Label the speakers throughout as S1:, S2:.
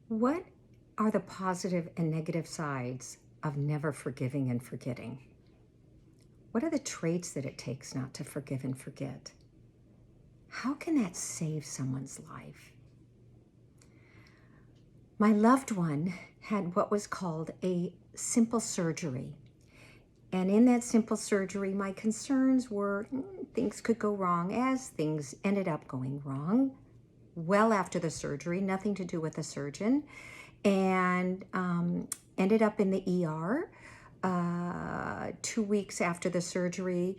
S1: What are the positive and negative sides of never forgiving and forgetting? What are the traits that it takes not to forgive and forget? How can that save someone's life? My loved one had what was called a simple surgery. And in that simple surgery, my concerns were things could go wrong, as things ended up going wrong well after the surgery, nothing to do with the surgeon, and ended up in the ER 2 weeks after the surgery,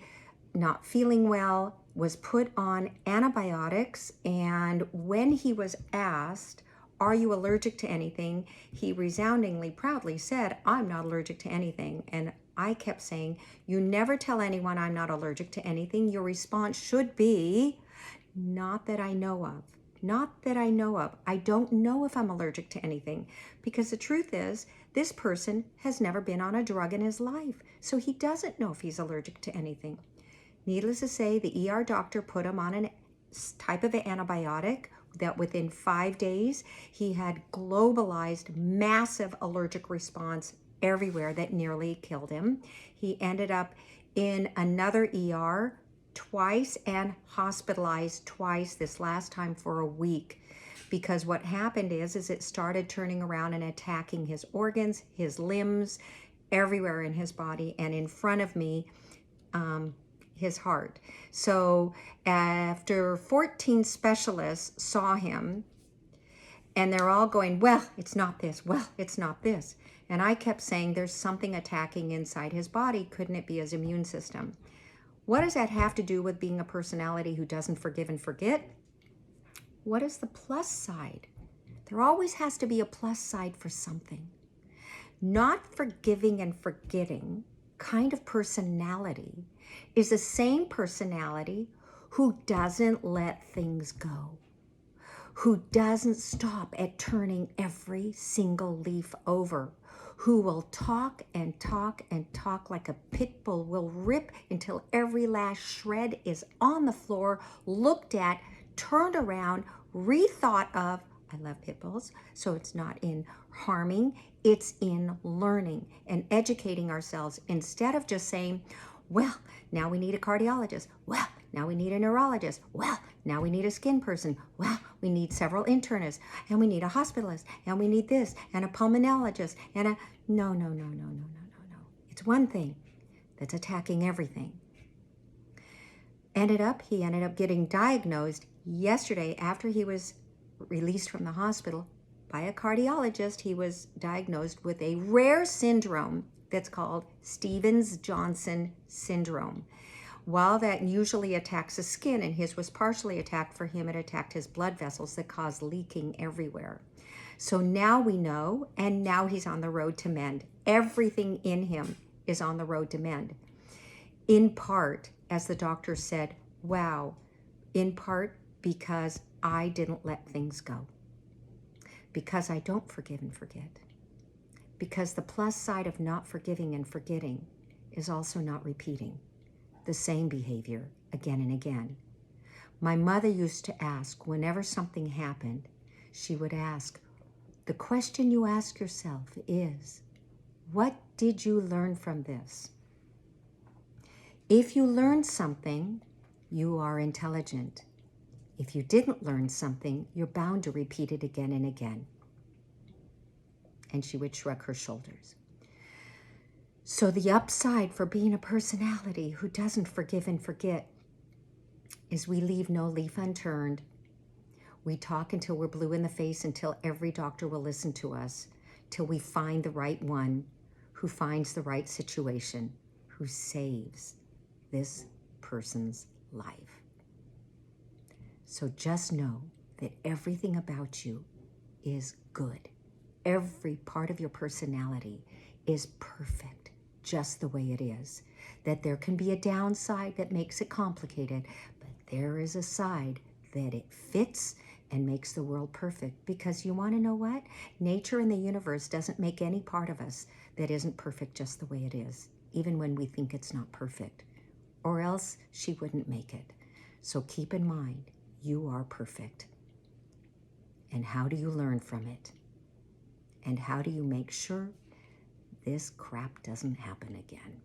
S1: not feeling well, was put on antibiotics. And when he was asked, "Are you allergic to anything?" he resoundingly, proudly said, "I'm not allergic to anything." And I kept saying, "You never tell anyone I'm not allergic to anything. Your response should be, not that I know of. Not that I know of. I don't know if I'm allergic to anything." Because the truth is, this person has never been on a drug in his life. So he doesn't know if he's allergic to anything. Needless to say, the ER doctor put him on a type of antibiotic that within 5 days, he had globalized massive allergic response everywhere that nearly killed him. He ended up in another ER twice and hospitalized twice, this last time for a week. Because what happened is it started turning around and attacking his organs, his limbs, everywhere in his body, and in front of me, his heart. So after 14 specialists saw him, and they're all going, "Well, it's not this. Well, it's not this." And I kept saying, there's something attacking inside his body. Couldn't it be his immune system? What does that have to do with being a personality who doesn't forgive and forget? What is the plus side? There always has to be a plus side for something. Not forgiving and forgetting kind of personality is the same personality who doesn't let things go, who doesn't stop at turning every single leaf over, who will talk and talk and talk like a pit bull, will rip until every last shred is on the floor, looked at, turned around, rethought of. I love pit bulls, so it's not in harming, it's in learning and educating ourselves instead of just saying, "Well, now we need a cardiologist. Well, now we need a neurologist. Well, now we need a skin person. Well, we need several internists, and we need a hospitalist, and we need this, and a pulmonologist, and a..." No, no, no, no, no, no, no, no. It's one thing that's attacking everything. He ended up getting diagnosed yesterday after he was released from the hospital by a cardiologist. He was diagnosed with a rare syndrome that's called Stevens-Johnson syndrome. While that usually attacks the skin, and his was partially attacked for him, it attacked his blood vessels that caused leaking everywhere. So now we know, and now he's on the road to mend. Everything in him is on the road to mend. In part, as the doctor said, wow, in part because I didn't let things go. Because I don't forgive and forget. Because the plus side of not forgiving and forgetting is also not repeating the same behavior again and again. My mother used to ask, whenever something happened, she would ask, the question you ask yourself is, what did you learn from this? If you learned something, you are intelligent. If you didn't learn something, you're bound to repeat it again and again. And she would shrug her shoulders. So the upside for being a personality who doesn't forgive and forget is we leave no leaf unturned. We talk until we're blue in the face, until every doctor will listen to us, till we find the right one who finds the right situation, who saves this person's life. So just know that everything about you is good. Every part of your personality is perfect, just the way it is. That there can be a downside that makes it complicated, but there is a side that it fits and makes the world perfect. Because you want to know what? Nature and the universe doesn't make any part of us that isn't perfect just the way it is, even when we think it's not perfect, or else she wouldn't make it. So keep in mind, you are perfect. And how do you learn from it? And how do you make sure this crap doesn't happen again?